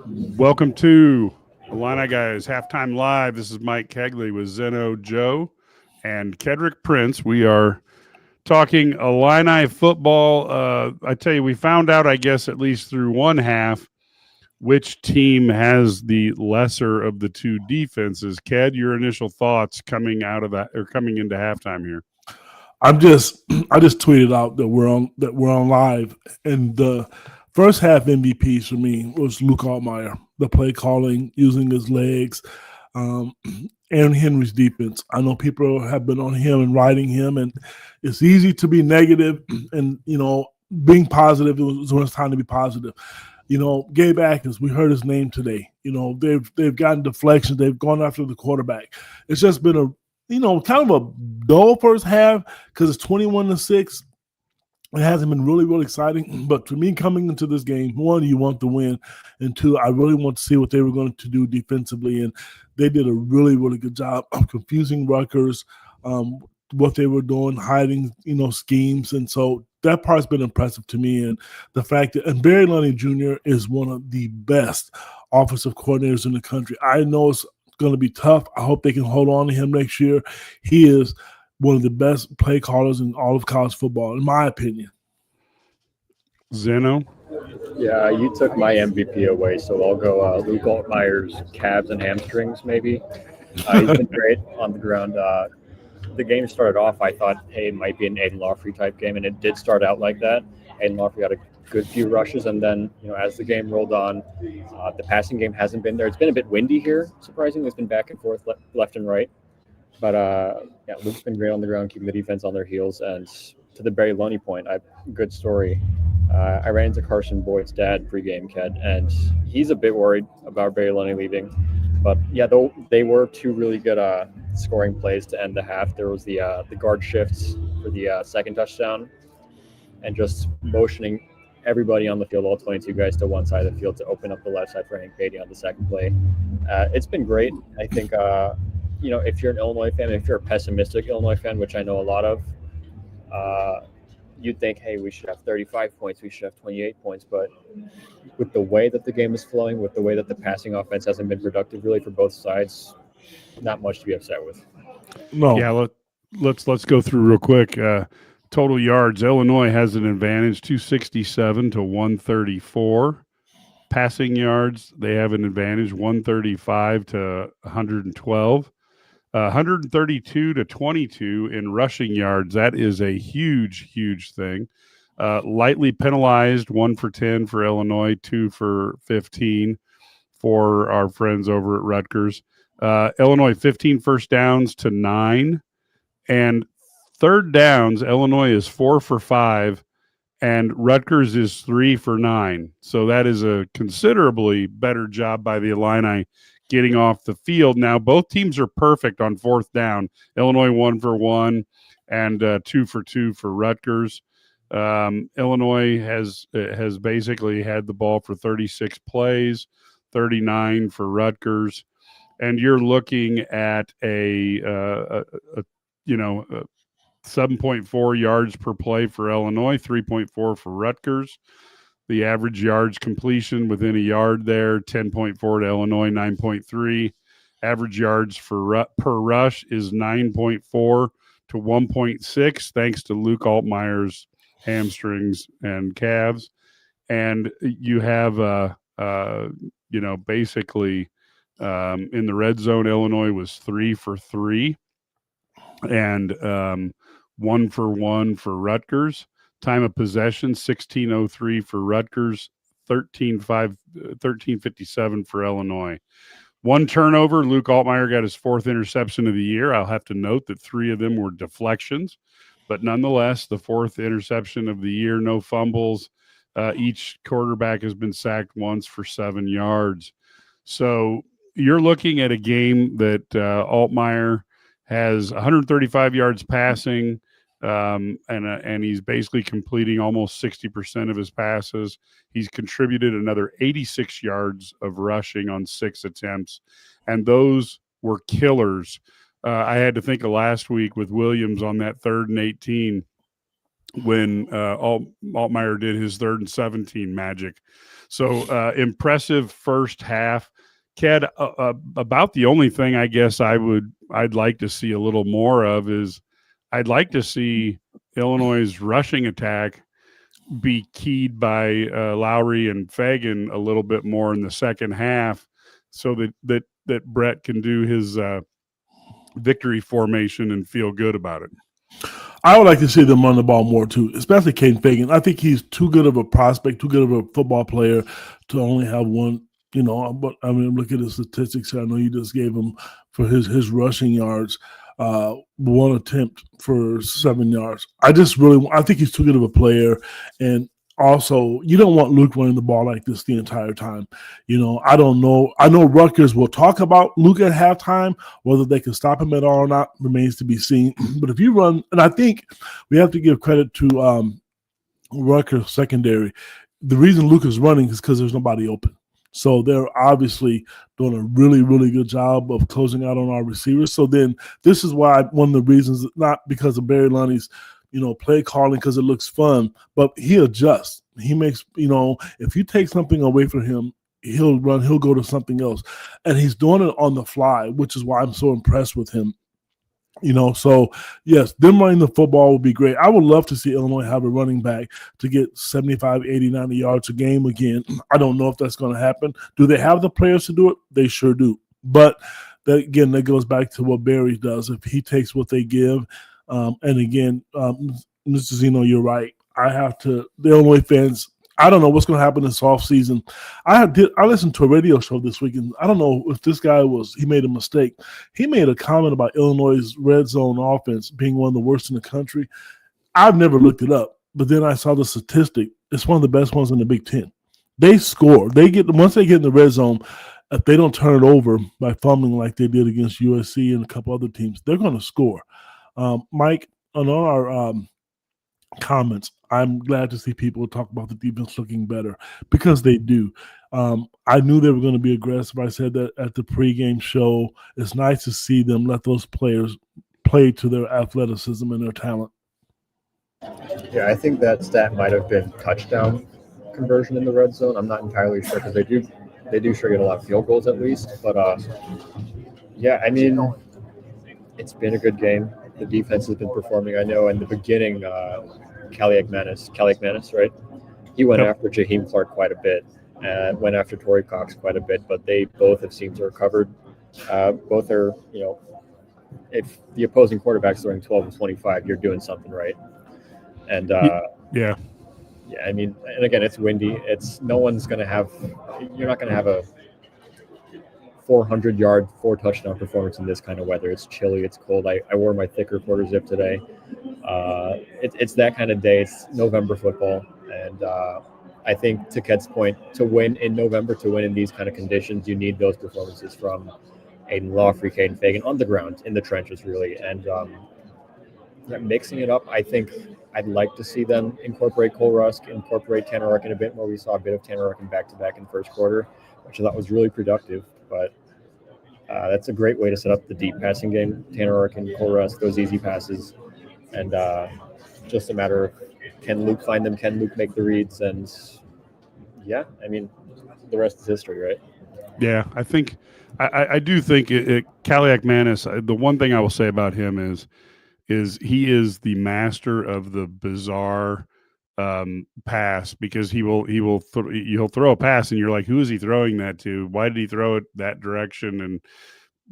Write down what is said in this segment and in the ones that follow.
Welcome to IlliniGuys Halftime Live. This is Mike Kegley with Zeno Joe and Kedrick Prince. We are talking Illini football. I tell you, we found out, I guess, at least through one half, which team has the lesser of the two defenses. Ked, your initial thoughts coming out of that or coming into halftime here? I just tweeted out that we're on live, and the first half MVPs for me was Luke Altmaier, the play calling, using his legs, Aaron Henry's defense. I know people have been on him and riding him, and it's easy to be negative, and being positive is when it's time to be positive. Gabe Atkins, we heard his name today. They've gotten deflections, they've gone after the quarterback. It's just been a kind of a dull first half because it's 21-6. It hasn't been really, really exciting. But for me, coming into this game, one, you want to win, and two, I really want to see what they were going to do defensively. And they did a really, really good job of confusing Rutgers, what they were doing, hiding, schemes. And so that part's been impressive to me. And the fact that and Barry Lunny Jr. is one of the best offensive coordinators in the country. I know it's going to be tough. I hope they can hold on to him next year. He is one of the best play callers in all of college football, in my opinion. Zeno? Yeah, you took my MVP away, so I'll go Luke Altmaier's calves and hamstrings, maybe. He's been great on the ground. The game started off, I thought, hey, it might be an Aiden Lawfrey type game, and it did start out like that. Aiden Lawfrey had a good few rushes, and then as the game rolled on, the passing game hasn't been there. It's been a bit windy here, surprisingly. It's been back and forth, left and right. But Luke's been great on the ground, keeping the defense on their heels. And to the Barry Loney point, good story. I ran into Carson Boyd's dad pregame, Ked, and he's a bit worried about Barry Loney leaving. But yeah, they were two really good scoring plays to end the half. There was the guard shifts for the second touchdown, and just motioning everybody on the field, all 22 guys, to one side of the field to open up the left side for Hank Beatty on the second play. It's been great. I think, if you're an Illinois fan, if you're a pessimistic Illinois fan, which I know a lot of, you'd think, hey, we should have 35 points, we should have 28 points. But with the way that the game is flowing, with the way that the passing offense hasn't been productive really for both sides, not much to be upset with. No. Yeah, let's go through real quick. Total yards, Illinois has an advantage, 267 to 134. Passing yards, they have an advantage, 135 to 112. 132 to 22 in rushing yards. That is a huge, huge thing. Lightly penalized, 1 for 10 for Illinois, 2 for 15 for our friends over at Rutgers. Illinois, 15 first downs to 9. And third downs, Illinois is 4 for 5, and Rutgers is 3 for 9. So that is a considerably better job by the Illini getting off the field. Now, both teams are perfect on fourth down. Illinois 1 for 1 and 2 for 2 for Rutgers. Illinois has basically had the ball for 36 plays, 39 for Rutgers. And you're looking at a 7.4 yards per play for Illinois, 3.4 for Rutgers. The average yards completion within a yard there, 10.4 to Illinois, 9.3. Average yards per rush is 9.4 to 1.6, thanks to Luke Altmaier's hamstrings and calves. And you have, basically in the red zone, Illinois was 3 for 3 and 1 for 1 for Rutgers. Time of possession, 16:03 for Rutgers, 13:57 for Illinois. One turnover. Luke Altmaier got his 4th interception of the year. I'll have to note that 3 of them were deflections, but nonetheless, the 4th interception of the year, no fumbles. Each quarterback has been sacked once for 7 yards. So you're looking at a game that Altmaier has 135 yards passing, and he's basically completing almost 60% of his passes. He's contributed another 86 yards of rushing on 6 attempts, and those were killers. I had to think of last week with Williams on that 3rd and 18 when Altmaier did his 3rd and 17 magic. So impressive first half. Ked, about the only thing I guess I'd like to see a little more of is I'd like to see Illinois' rushing attack be keyed by Lowry and Fagan a little bit more in the second half, so that Brett can do his victory formation and feel good about it. I would like to see them run the ball more too, especially Caden Fagan. I think he's too good of a prospect, too good of a football player to only have one. But I mean, look at the statistics. I know you just gave him for his rushing yards, 1 attempt for 7 yards. I think he's too good of a player, and also you don't want Luke running the ball like this the entire time. I don't know. I know Rutgers will talk about Luke at halftime. Whether they can stop him at all or not remains to be seen. But if you run, and I think we have to give credit to Rutgers secondary. The reason Luke is running is because there's nobody open. So they're obviously doing a really, really good job of closing out on our receivers. So then this is why one of the reasons, not because of Barry Lunny's, play calling because it looks fun, but he adjusts. He makes, if you take something away from him, he'll go to something else. And he's doing it on the fly, which is why I'm so impressed with him. So yes, them running the football would be great. I would love to see Illinois have a running back to get 75, 80, 90 yards a game again. I don't know if that's going to happen. Do they have the players to do it? They sure do. But that goes back to what Barry does. If he takes what they give, and again, Mr. Zeno, you're right. The Illinois fans, I don't know what's going to happen this offseason. I listened to a radio show this week, and I don't know if this guy he made a mistake. He made a comment about Illinois' red zone offense being one of the worst in the country. I've never looked it up, but then I saw the statistic. It's one of the best ones in the Big Ten. They score. Once they get in the red zone, if they don't turn it over by fumbling like they did against USC and a couple other teams, they're going to score. Mike, on our comments, I'm glad to see people talk about the defense looking better because they do. I knew they were going to be aggressive. I said that at the pregame show. It's nice to see them let those players play to their athleticism and their talent. Yeah, I think that stat might have been touchdown conversion in the red zone. I'm not entirely sure because they do sure get a lot of field goals at least. But yeah, I mean, it's been a good game. The defense has been performing. I know in the beginning, Kaliak Manis, right? He went after Jaheim Clark quite a bit and went after Torrey Cox quite a bit, but they both have seemed to have recovered. Both are, if the opposing quarterback's throwing 12 and 25, you're doing something right. And yeah, I mean, and again, it's windy. You're not going to have a 400-yard, 4-touchdown performance in this kind of weather. It's chilly. It's cold. I wore my thicker quarter zip today. It's that kind of day. It's November football. And I think to Ked's point, to win in November, to win in these kind of conditions, you need those performances from Aiden Lawfrey, Caden Fagan on the ground, in the trenches, really. And mixing it up, I think I'd like to see them incorporate Cole Rusk, incorporate Tanner Arkin a bit more. We saw a bit of Tanner Arkin back-to-back in the first quarter, which I thought was really productive. But that's a great way to set up the deep passing game. Tanner Arkin, Cole Rusk, those easy passes. And just a matter of, can Luke find them? Can Luke make the reads? And yeah, I mean, the rest is history, right? Yeah, I think I do think Kaliak Manis. The one thing I will say about him is he is the master of the bizarre pass, because he'll throw a pass and you're like, who is he throwing that to? Why did he throw it that direction? And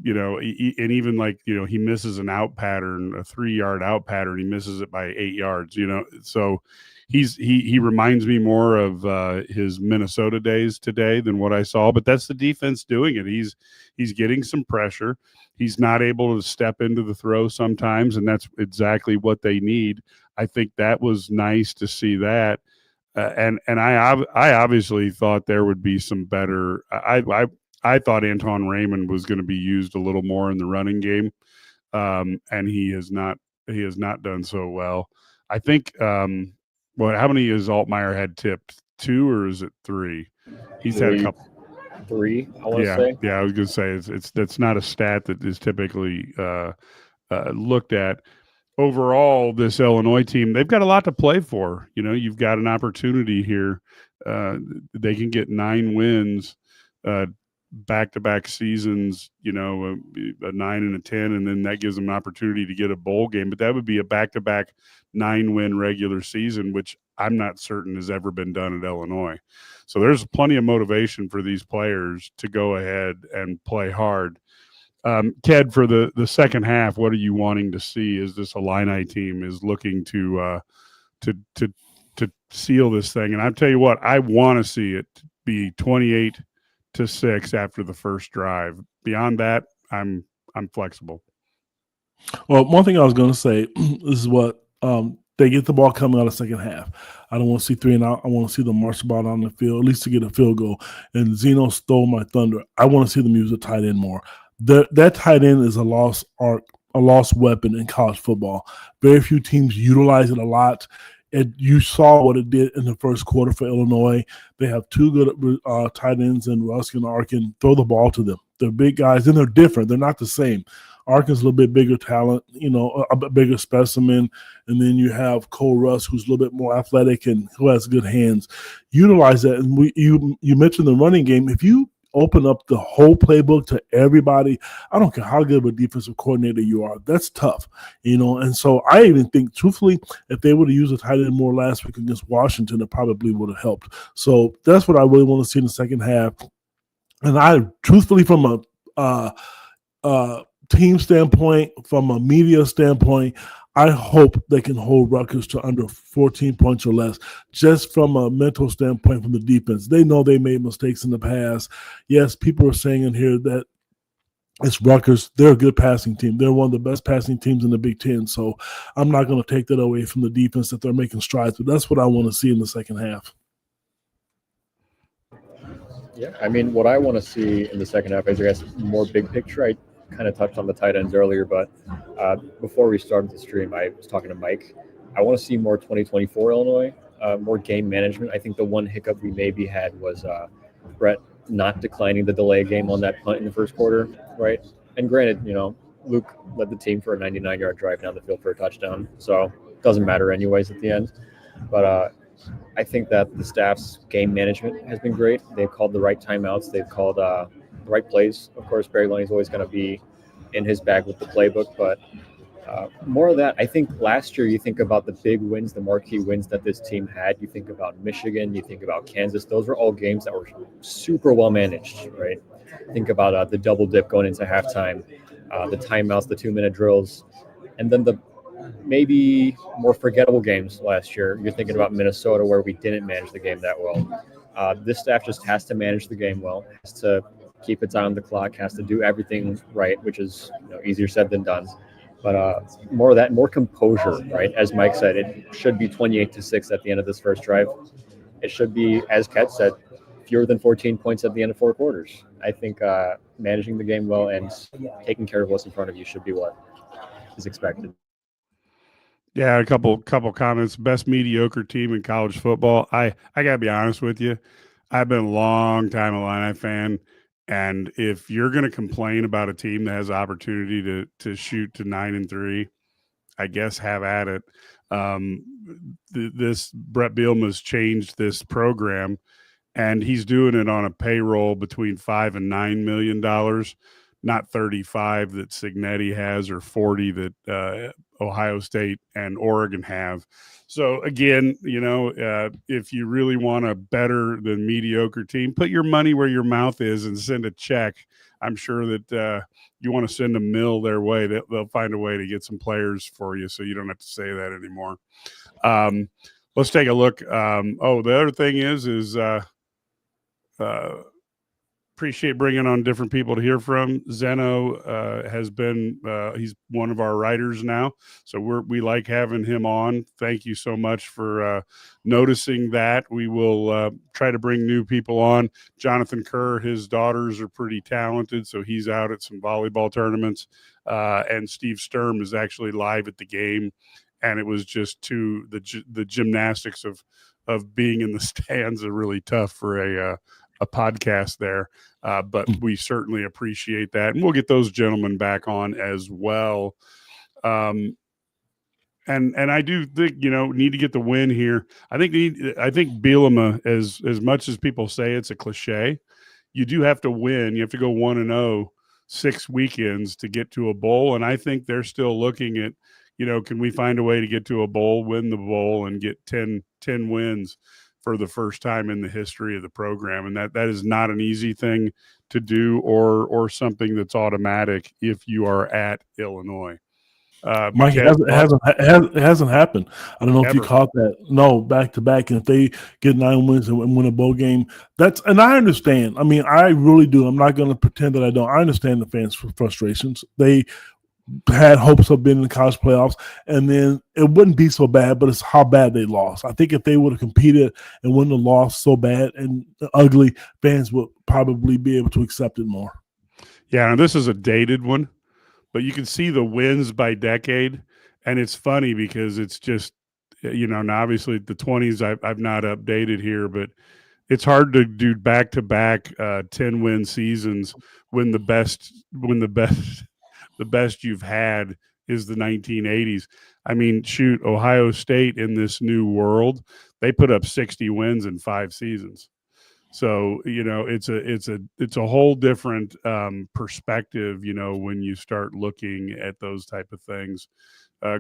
and even like, he misses an out pattern, a 3-yard out pattern. He misses it by 8 yards, so he reminds me more of his Minnesota days today than what I saw, but that's the defense doing it. He's getting some pressure. He's not able to step into the throw sometimes, and that's exactly what they need. I think that was nice to see that. And I obviously thought there would be some better. I thought Anton Raymond was going to be used a little more in the running game, and he has not done so well. I think. How many has Altmaier had tipped? 2 or is it 3? He's had a couple. 3, I want to say. Yeah, I was going to say that's not a stat that is typically looked at. overall, this Illinois team, they've got a lot to play for. You've got an opportunity here. They can get 9 wins, back-to-back seasons, a 9 and a 10, and then that gives them an opportunity to get a bowl game. But that would be a back-to-back 9-win regular season, which I'm not certain has ever been done at Illinois. So there's plenty of motivation for these players to go ahead and play hard. Ked, for the second half, what are you wanting to see? Is this Illini team is looking to seal this thing? And I'll tell you what, I want to see it be 28-6 after the first drive. Beyond that, I'm flexible. Well, one thing I was going to say is what they get the ball coming out of the second half. I don't want to see 3 and out. I want to see them march the ball down the field, at least to get a field goal. And Zeno stole my thunder. I want to see them use the tight end more. That tight end is a lost weapon in college football. Very few teams utilize it a lot. You saw what it did in the first quarter for Illinois. They have 2 good tight ends in Rusk and Arkin. Throw the ball to them. They're big guys, and they're different. They're not the same. Arkin's a little bit bigger talent, a bit bigger specimen. And then you have Cole Rusk, who's a little bit more athletic and who has good hands. Utilize that. And you mentioned the running game. If you open up the whole playbook to everybody, I don't care how good of a defensive coordinator you are. That's tough, And so I even think, truthfully, if they would have used a tight end more last week against Washington, it probably would have helped. So that's what I really want to see in the second half. And I, truthfully, from a team standpoint, from a media standpoint, I hope they can hold Rutgers to under 14 points or less, just from a mental standpoint from the defense. They know they made mistakes in the past. Yes, people are saying in here that it's Rutgers. They're a good passing team. They're one of the best passing teams in the Big Ten. So I'm not going to take that away from the defense that they're making strides. But that's what I want to see in the second half. Yeah, I mean, what I want to see in the second half is, I guess, more big picture. I kind of touched on the tight ends earlier, but before we started the stream, I was talking to Mike. I want to see more 2024 Illinois, more game management. I think the one hiccup we maybe had was Brett not declining the delay game on that punt in the first quarter, right? And granted, Luke led the team for a 99-yard drive down the field for a touchdown, so it doesn't matter anyways at the end. But I think that the staff's game management has been great. They've called the right timeouts. They've called the right plays. Of course, Barry Loney's always going to be in his bag with the playbook, but more of that. I think last year you think about the big wins, the marquee wins that this team had. You think about Michigan, you think about Kansas. Those were all games that were super well managed, right? Think about the double dip going into halftime, the timeouts, the 2-minute drills, and then the maybe more forgettable games last year. You're thinking about Minnesota, where we didn't manage the game that well. This staff just has to manage the game well, has to keep its eye on the clock, has to do everything right, which is easier said than done. But more of that, more composure, right? As Mike said, it should be 28-6 at the end of this first drive. It should be, as Ked said, fewer than 14 points at the end of 4 quarters. I think managing the game well and taking care of what's in front of you should be what is expected. Yeah, a couple comments. Best mediocre team in college football. I gotta be honest with you. I've been a long time Illini fan, and if you're going to complain about a team that has opportunity to shoot to 9-3, I guess have at it. This Brett Bielema's changed this program, and he's doing it on a payroll between $5 and $9 million, not 35 that Signetti has or 40 that Ohio State and Oregon have. So again, if you really want a better than mediocre team, put your money where your mouth is and send a check. I'm sure that you want to send a mill their way. They'll find a way to get some players for you, so you don't have to say that anymore. Let's take a look. The other thing is appreciate bringing on different people to hear from. Zeno has been he's one of our writers now, so we like having him on. Thank you so much for noticing that. We will try to bring new people on. Jonathan Kerr, his daughters are pretty talented, so he's out at some volleyball tournaments. And Steve Sturm is actually live at the game, and it was just the gymnastics of being in the stands are really tough for a podcast there, but we certainly appreciate that, and we'll get those gentlemen back on as well. And I do think need to get the win here. I think Bielema, as much as people say it's a cliche, you do have to win. You have to go 1-0 6 weekends to get to a bowl, and I think they're still looking at can we find a way to get to a bowl, win the bowl, and get 10 wins for the first time in the history of the program, and that is not an easy thing to do or something that's automatic if you are at Illinois. Mike, it hasn't happened. I don't know if you caught that. No, back to back, and if they get 9 wins and win a bowl game, and I understand. I mean, I really do. I'm not going to pretend that I don't. I understand the fans' frustrations. They had hopes of being in the college playoffs, and then it wouldn't be so bad, but it's how bad they lost. I think if they would have competed and wouldn't have lost so bad and ugly, fans would probably be able to accept it more. Yeah, and this is a dated one. But you can see the wins by decade, and it's funny because it's just, and obviously the 20s I've not updated here, but it's hard to do back-to-back 10-win seasons when the best you've had is the 1980s. I mean, shoot, Ohio State in this new world, they put up 60 wins in 5 seasons. So, it's a whole different perspective, when you start looking at those type of things.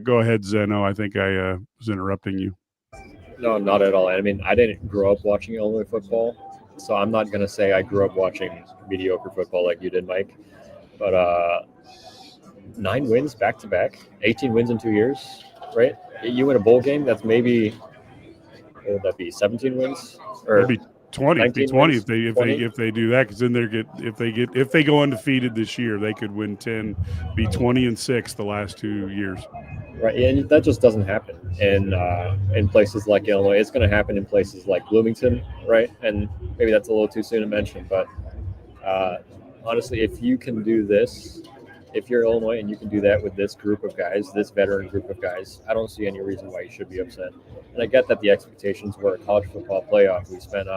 Go ahead, Zeno. I think I was interrupting you. No, not at all. I mean, I didn't grow up watching Illinois football, so I'm not going to say I grew up watching mediocre football like you did, Mike. But 9 wins back-to-back, 18 wins in 2 years, right? You win a bowl game, that's maybe, what would that be, 17 wins? Or maybe 20 if they do that, because then if they go undefeated this year, they could win 10, be 20-6 the last 2 years. Right, and that just doesn't happen in places like Illinois. It's going to happen in places like Bloomington, right? And maybe that's a little too soon to mention, but honestly, if you can do this, if you're Illinois and you can do that with this group of guys, this veteran group of guys, I don't see any reason why you should be upset. And I get that the expectations were a college football playoff. We spent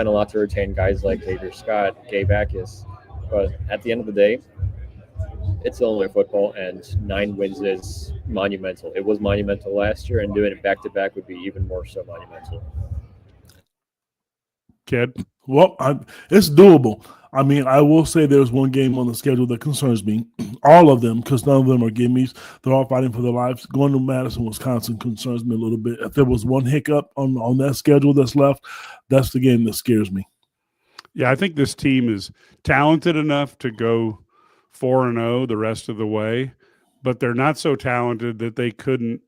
a lot to retain guys like Xavier Scott, Gabe Akis, but at the end of the day, it's Illinois football, and 9 wins is monumental. It was monumental last year, and doing it back-to-back would be even more so monumental. Ked? Well, it's doable. I mean, I will say there's one game on the schedule that concerns me. All of them, because none of them are gimmies. They're all fighting for their lives. Going to Madison, Wisconsin concerns me a little bit. If there was one hiccup on that schedule that's left, that's the game that scares me. Yeah, I think this team is talented enough to go 4-0 the rest of the way, but they're not so talented that they couldn't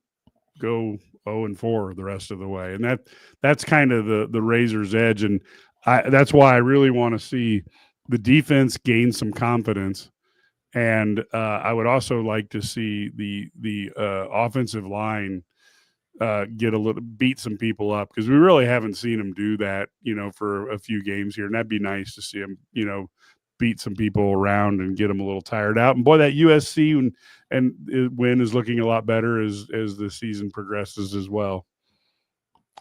go 0-4 the rest of the way. And that's kind of the razor's edge. And that's why I really want to see the defense gain some confidence. And I would also like to see the offensive line beat some people up, because we really haven't seen them do that, for a few games here. And that'd be nice to see them, beat some people around and get them a little tired out. And boy, that USC and win is looking a lot better as the season progresses as well.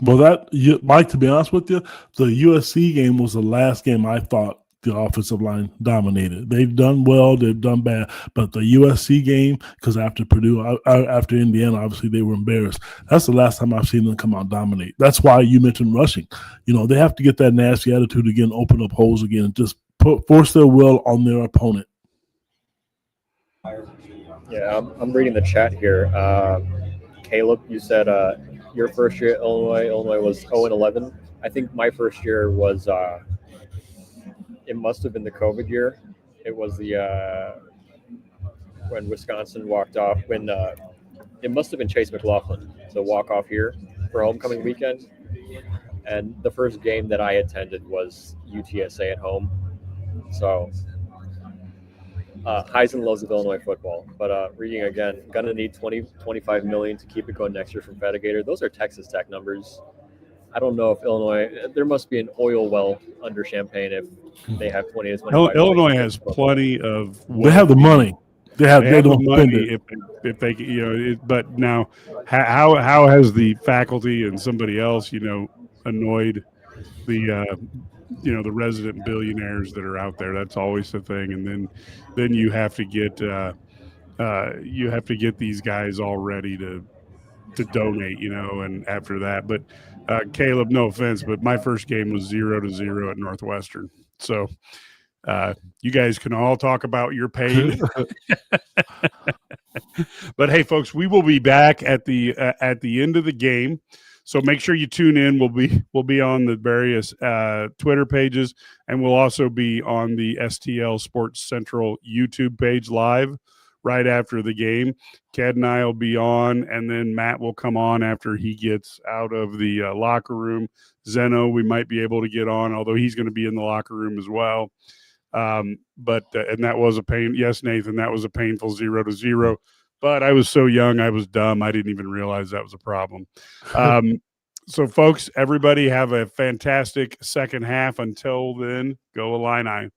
Well, Mike, to be honest with you, the USC game was the last game I thought the offensive line dominated. They've done well, they've done bad, but the USC game, because after Purdue, after Indiana, obviously they were embarrassed. That's the last time I've seen them come out and dominate. That's why you mentioned rushing. They have to get that nasty attitude again, open up holes again, and just force their will on their opponent. Yeah, I'm reading the chat here. Caleb, you said your first year at Illinois was 0-11. I think my first year was it must have been the COVID year. It was the when Wisconsin walked off. When it must have been Chase McLaughlin, the walk-off here for homecoming weekend. And the first game that I attended was UTSA at home. So highs and lows of Illinois football. But reading again, going to need $20-25 million to keep it going next year from Fedigator. Those are Texas Tech numbers. I don't know if Illinois, there must be an oil well under Champaign if they have 20 to 25. Illinois has plenty of. They have the money. They have the money if they, but now how has the faculty and somebody else, annoyed the the resident billionaires that are out there? That's always the thing. And then you have to get these guys all ready to donate, and after that. But Caleb, no offense, but my first game was 0-0 at Northwestern. So you guys can all talk about your pain. But hey, folks, we will be back at the end of the game. So make sure you tune in. We'll be on the various Twitter pages, and we'll also be on the STL Sports Central YouTube page live right after the game. Ked and I will be on, and then Matt will come on after he gets out of the locker room. Zeno, we might be able to get on, although he's going to be in the locker room as well. But and that was a pain. Yes, Nathan, that was a painful 0-0. But I was so young, I was dumb. I didn't even realize that was a problem. So, folks, everybody have a fantastic second half. Until then, go Illini.